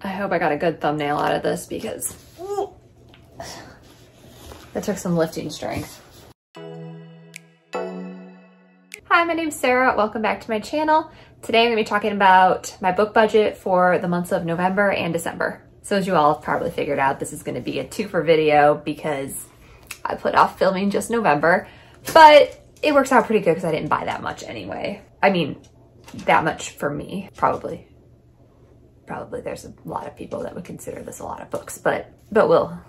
I hope I got a good thumbnail out of this because that took some lifting strength. Hi, my name's Sarah. Welcome back to my channel. Today I'm going to be talking about my book budget for the months of November and December. So as you all have probably figured out, this is going to be a twofer video because I put off filming just November, but it works out pretty good because I didn't buy that much anyway. I mean, that much for me, probably there's a lot of people that would consider this a lot of books, but we'll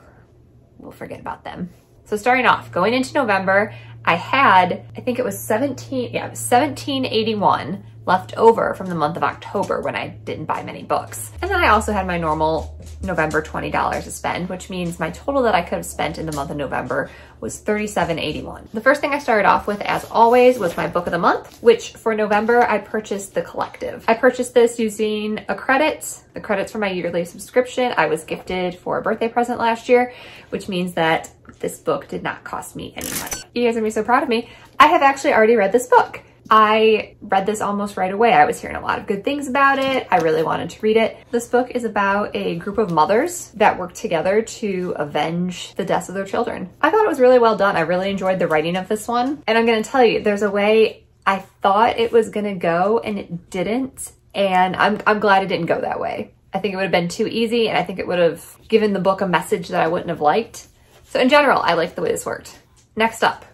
forget about them. So starting off, going into November, I had, I think it was $17.81 left over from the month of October when I didn't buy many books. And then I also had my normal November $20 to spend, which means my total that I could have spent in the month of November was $37.81. The first thing I started off with, as always, was my book of the month, which for November, I purchased The Collective. I purchased this using the credits for my yearly subscription. I was gifted for a birthday present last year, which means that this book did not cost me any money. You guys are gonna be so proud of me. I have actually already read this book. I read this almost right away. I was hearing a lot of good things about it. I really wanted to read it. This book is about a group of mothers that work together to avenge the deaths of their children. I thought it was really well done. I really enjoyed the writing of this one. And I'm gonna tell you, there's a way I thought it was gonna go and it didn't. And I'm glad it didn't go that way. I think it would have been too easy and I think it would have given the book a message that I wouldn't have liked. So in general, I liked the way this worked. Next up,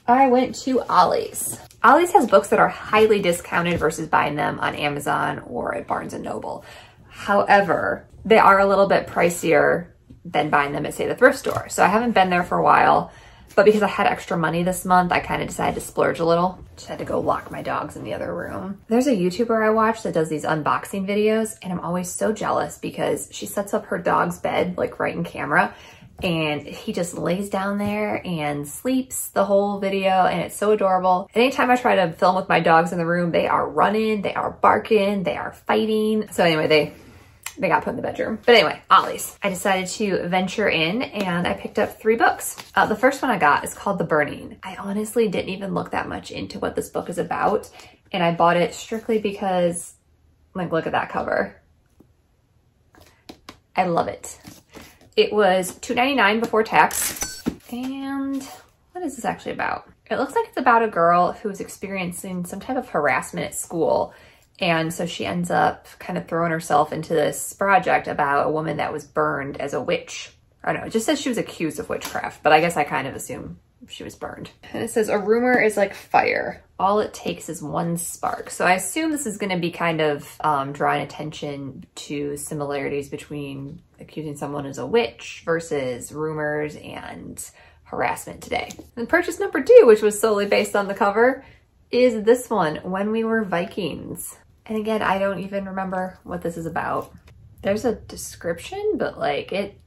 I went to Ollie's. Ollie's has books that are highly discounted versus buying them on Amazon or at Barnes & Noble. However, they are a little bit pricier than buying them at, say, the thrift store. So I haven't been there for a while, but because I had extra money this month, I kind of decided to splurge a little. Just had to go lock my dogs in the other room. There's a YouTuber I watch that does these unboxing videos, and I'm always so jealous because she sets up her dog's bed, like right in camera, and he just lays down there and sleeps the whole video, and it's so adorable. And anytime I try to film with my dogs in the room, they are running, they are barking, they are fighting. So anyway, they got put in the bedroom. But anyway, Ollie's. I decided to venture in and I picked up 3 books. The first one I got is called The Burning. I honestly didn't even look that much into what this book is about, and I bought it strictly because, like, look at that cover. I love it. It was $2.99 before tax. And what is this actually about? It looks like it's about a girl who is experiencing some type of harassment at school. And so she ends up kind of throwing herself into this project about a woman that was burned as a witch. I don't know, it just says she was accused of witchcraft, but I guess I kind of assume she was burned. And it says, a rumor is like fire. All it takes is one spark. So I assume this is gonna be kind of drawing attention to similarities between accusing someone as a witch versus rumors and harassment today. And purchase number 2, which was solely based on the cover, is this one, When We Were Vikings. And again, I don't even remember what this is about. There's a description, but like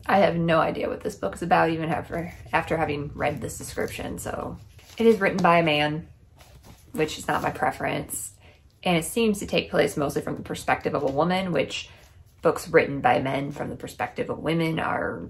I have no idea what this book is about even after having read this description. So it is written by a man, which is not my preference. And it seems to take place mostly from the perspective of a woman, which books written by men from the perspective of women are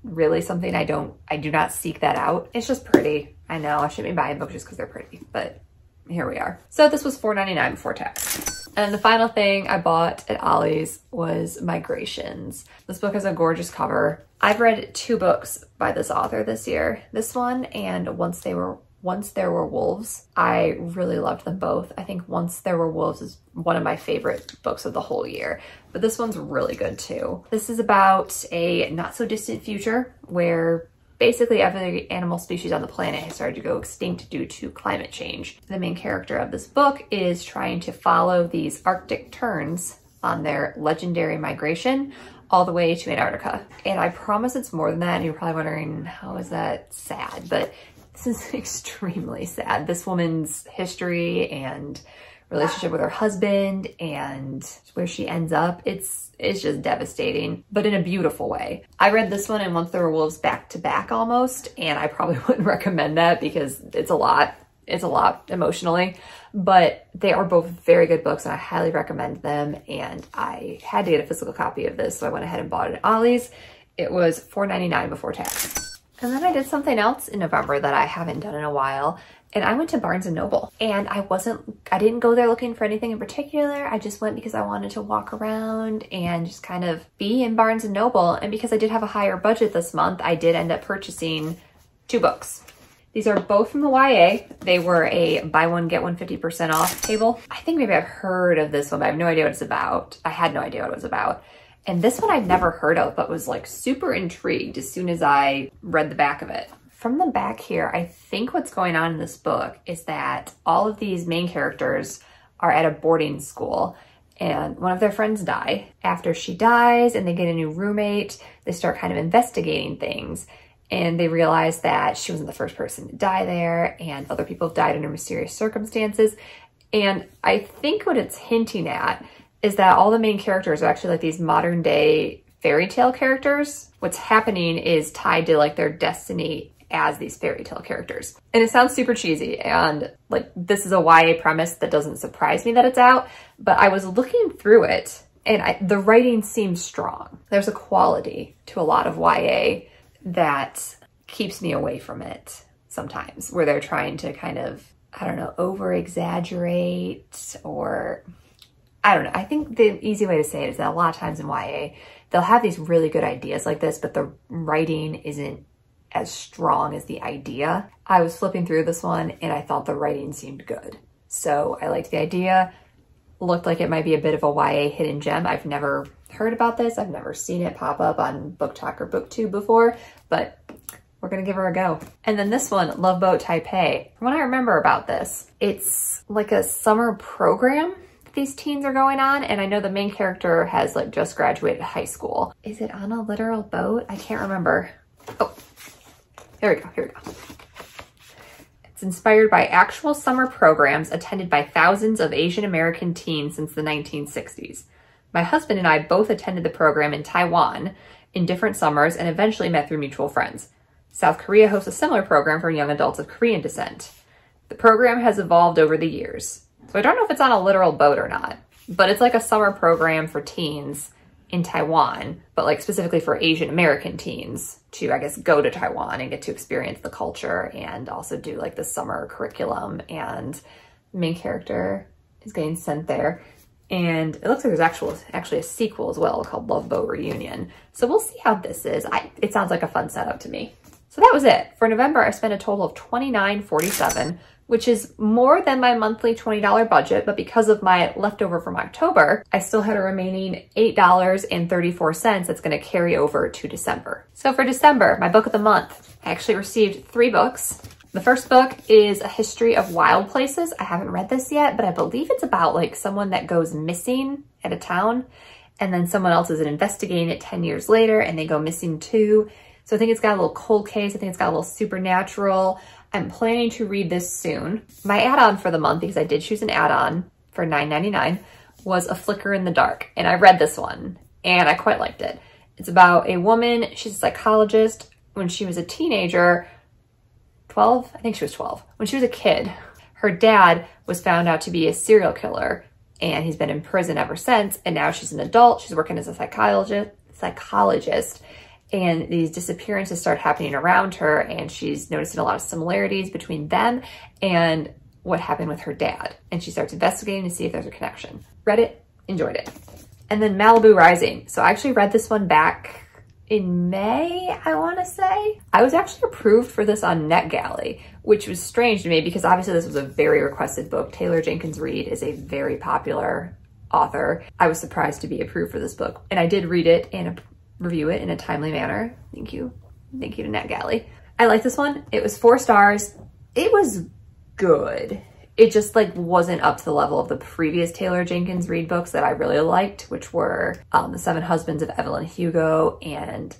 really something I do not seek that out. It's just pretty. I know I shouldn't be buying books just because they're pretty, but here we are. So this was $4.99 before tax. And the final thing I bought at Ollie's was Migrations. This book has a gorgeous cover. I've read 2 books by this author this year. This one and Once There Were Wolves. I really loved them both. I think Once There Were Wolves is one of my favorite books of the whole year, but this one's really good too. This is about a not so distant future where basically every animal species on the planet has started to go extinct due to climate change. The main character of this book is trying to follow these Arctic terns on their legendary migration all the way to Antarctica. And I promise it's more than that. And you're probably wondering, how is that sad? But this is extremely sad. This woman's history and relationship with her husband and where she ends up, it's just devastating, but in a beautiful way. I read this one and Once There Were Wolves back to back almost, and I probably wouldn't recommend that because it's a lot emotionally, but they are both very good books and I highly recommend them. And I had to get a physical copy of this, so I went ahead and bought it at Ollie's. It was $4.99 before tax. And then I did something else in November that I haven't done in a while, And I went to Barnes & Noble, and I didn't go there looking for anything in particular. I just went because I wanted to walk around and just kind of be in Barnes & Noble. And because I did have a higher budget this month, I did end up purchasing 2 books. These are both from the YA. They were a buy one, get one 50% off table. I think maybe I've heard of this one, but I have no idea what it's about. I had no idea what it was about. And this one I'd never heard of, but was like super intrigued as soon as I read the back of it. From the back here, I think what's going on in this book is that all of these main characters are at a boarding school, and one of their friends die. After she dies and they get a new roommate, they start kind of investigating things, and they realize that she wasn't the first person to die there, and other people have died under mysterious circumstances. And I think what it's hinting at is that all the main characters are actually like these modern day fairy tale characters. What's happening is tied to like their destiny as these fairy tale characters. And it sounds super cheesy, and like this is a YA premise that doesn't surprise me that it's out, but I was looking through it and the writing seems strong. There's a quality to a lot of YA that keeps me away from it sometimes, where they're trying to kind of, I don't know, over exaggerate, or I don't know. I think the easy way to say it is that a lot of times in YA, they'll have these really good ideas like this, but the writing isn't as strong as the idea. I was flipping through this one and I thought the writing seemed good. So I liked the idea. Looked like it might be a bit of a YA hidden gem. I've never heard about this. I've never seen it pop up on Book Talk or BookTube before, but we're gonna give her a go. And then this one, Love Boat Taipei. From what I remember about this, it's like a summer program that these teens are going on, and I know the main character has like just graduated high school. Is it on a literal boat? I can't remember. Oh, here we go. It's inspired by actual summer programs attended by thousands of Asian American teens since the 1960s. My husband and I both attended the program in Taiwan in different summers and eventually met through mutual friends. South Korea hosts a similar program for young adults of Korean descent. The program has evolved over the years. So I don't know if it's on a literal boat or not, but it's like a summer program for teens in Taiwan, but like specifically for Asian American teens to, I guess, go to Taiwan and get to experience the culture and also do like the summer curriculum. And the main character is getting sent there. And it looks like there's actually a sequel as well called Love Boat Reunion. So we'll see how this is. It sounds like a fun setup to me. So that was it. For November, I spent a total of $29.47, which is more than my monthly $20 budget, but because of my leftover from October, I still had a remaining $8.34 that's gonna carry over to December. So for December, my book of the month, I actually received 3 books. The first book is A History of Wild Places. I haven't read this yet, but I believe it's about like someone that goes missing at a town, and then someone else is investigating it 10 years later and they go missing too. So I think it's got a little cold case. I think it's got a little supernatural. I'm planning to read this soon. My add-on for the month, because I did choose an add-on for $9.99, was A Flicker in the Dark. And I read this one and I quite liked it. It's about a woman, she's a psychologist. When she was a teenager, 12? I think she was 12. When she was a kid, her dad was found out to be a serial killer and he's been in prison ever since. And now she's an adult. She's working as a psychologist. And these disappearances start happening around her, and she's noticing a lot of similarities between them and what happened with her dad. And she starts investigating to see if there's a connection. Read it, enjoyed it. And then Malibu Rising. So I actually read this one back in May, I wanna say. I was actually approved for this on NetGalley, which was strange to me because obviously this was a very requested book. Taylor Jenkins Reid is a very popular author. I was surprised to be approved for this book. And I did read it and review it in a timely manner. Thank you. Thank you to NetGalley. I like this one. It was 4 stars. It was good. It just like wasn't up to the level of the previous Taylor Jenkins Reid books that I really liked, which were The 7 Husbands of Evelyn Hugo and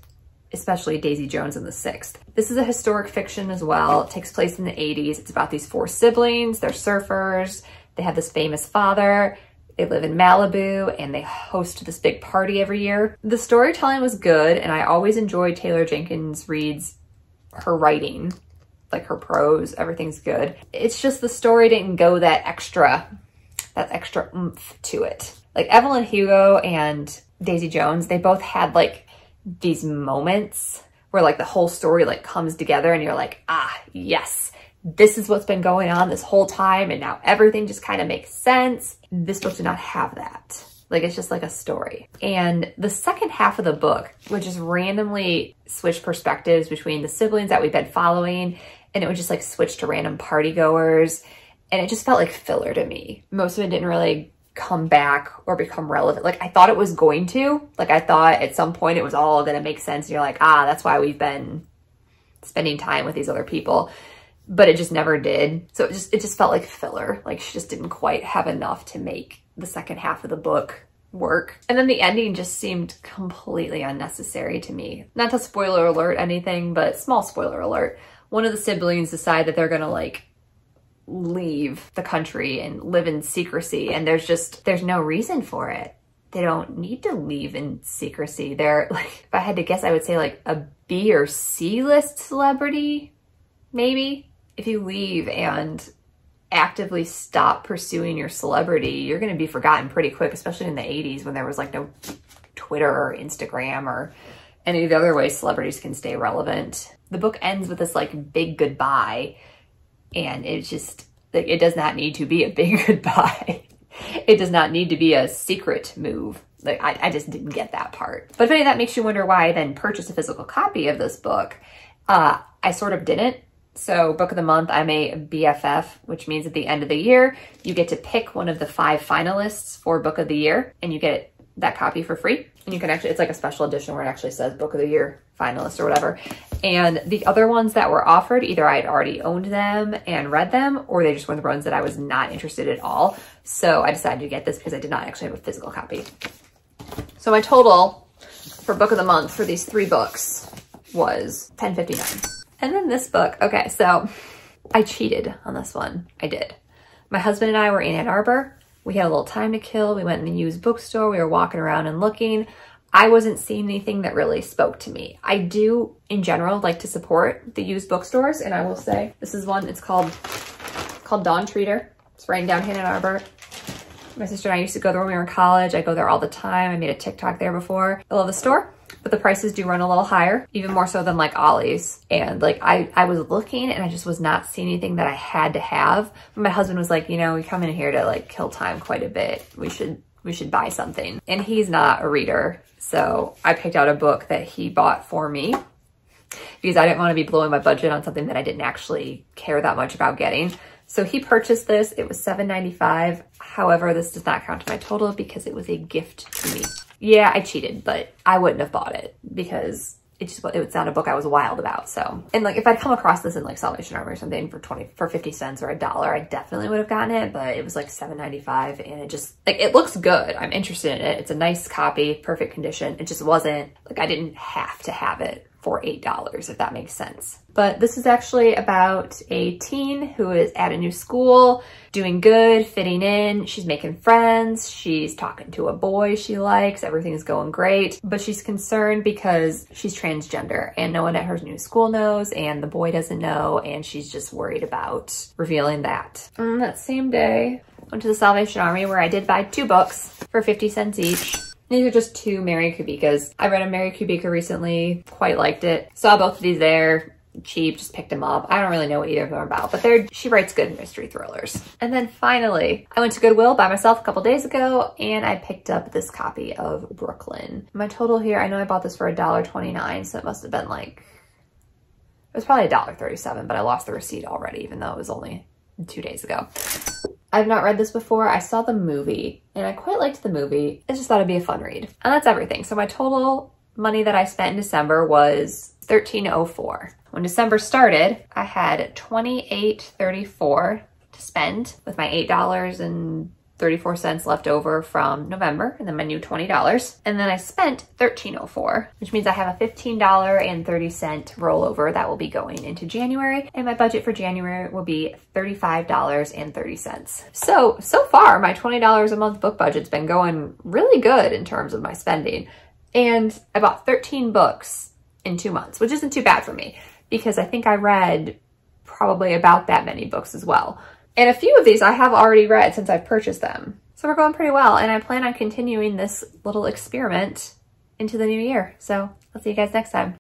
especially Daisy Jones and the Sixth. This is a historic fiction as well. It takes place in the 80s. It's about these 4 siblings. They're surfers. They have this famous father. They live in Malibu and they host this big party every year. The storytelling was good, and I always enjoyed Taylor Jenkins Reid's, her writing, like her prose, everything's good. It's just the story didn't go that extra oomph to it. Like Evelyn Hugo and Daisy Jones, they both had like these moments where like the whole story like comes together and you're like, ah, yes, this is what's been going on this whole time and now everything just kind of makes sense. This book did not have that. Like, it's just like a story. And the second half of the book would just randomly switch perspectives between the siblings that we've been following, and it would just like switch to random party goers. And it just felt like filler to me. Most of it didn't really come back or become relevant. Like, I thought it was going to. Like, I thought at some point it was all gonna make sense. And you're like, ah, that's why we've been spending time with these other people. But it just never did. So it just felt like filler. Like, she just didn't quite have enough to make the second half of the book work. And then the ending just seemed completely unnecessary to me. Not to spoiler alert anything, but small spoiler alert. One of the siblings decide that they're gonna like leave the country and live in secrecy, and there's no reason for it. They don't need to leave in secrecy. They're like, if I had to guess, I would say like a B or C list celebrity, maybe. If you leave and actively stop pursuing your celebrity, you're going to be forgotten pretty quick, especially in the 80s when there was like no Twitter or Instagram or any of the other ways celebrities can stay relevant. The book ends with this like big goodbye, and it's just like, it does not need to be a big goodbye. It does not need to be a secret move. Like, I just didn't get that part. But if any of that makes you wonder why I then purchased a physical copy of this book, I sort of didn't. So book of the month, I'm a BFF, which means at the end of the year, you get to pick one of the 5 finalists for book of the year, and you get that copy for free. And you can actually, it's like a special edition where it actually says book of the year finalist or whatever. And the other ones that were offered, either I had already owned them and read them, or they just were the ones that I was not interested at all. So I decided to get this because I did not actually have a physical copy. So my total for book of the month for these 3 books was $10.59. And then this book, okay, so I cheated on this one. I did. My husband and I were in Ann Arbor. We had a little time to kill. We went in the used bookstore. We were walking around and looking. I wasn't seeing anything that really spoke to me. I do, in general, like to support the used bookstores, and I will say this is one. It's called Dawn Treater. It's right down here in Ann Arbor. My sister and I used to go there when we were in college. I go there all the time. I made a TikTok there before. I love the store, but the prices do run a little higher, even more so than like Ollie's. And like I was looking and I just was not seeing anything that I had to have. But my husband was like, you know, we come in here to like kill time quite a bit. We should buy something. And he's not a reader. So I picked out a book that he bought for me because I didn't want to be blowing my budget on something that I didn't actually care that much about getting. So he purchased this. It was $7.95. However, this does not count to my total because it was a gift to me. Yeah, I cheated, but I wouldn't have bought it because it's not a book I was wild about. So, and like if I'd come across this in like Salvation Army or something for 50 cents or $1, I definitely would have gotten it, but it was like $7.95 and it just like, it looks good. I'm interested in it. It's a nice copy, perfect condition. It just wasn't like, I didn't have to have it for $8, if that makes sense. But this is actually about a teen who is at a new school, doing good, fitting in. She's making friends. She's talking to a boy she likes. Everything's going great, but she's concerned because she's transgender and no one at her new school knows and the boy doesn't know, and she's just worried about revealing that. On that same day, I went to the Salvation Army where I did buy 2 books for 50 cents each. These are just 2 Mary Kubicas. I read a Mary Kubica recently, quite liked it. Saw both of these there, cheap, just picked them up. I don't really know what either of them are about, but she writes good mystery thrillers. And then finally, I went to Goodwill by myself a couple days ago and I picked up this copy of Brooklyn. My total here, I know I bought this for $1.29, so it must have been like, it was probably $1.37, but I lost the receipt already, even though it was only 2 days ago. I've not read this before. I saw the movie and I quite liked the movie. I just thought it'd be a fun read. And that's everything. So my total money that I spent in December was $13.04. When December started, I had $28.34 to spend with my $8.34 left over from November and then my new $20. And then I spent $13.04, which means I have a $15.30 rollover that will be going into January. And my budget for January will be $35.30. So far my $20 a month book budget's been going really good in terms of my spending. And I bought 13 books in 2 months, which isn't too bad for me because I think I read probably about that many books as well. And a few of these I have already read since I've purchased them. So we're going pretty well, and I plan on continuing this little experiment into the new year. So I'll see you guys next time.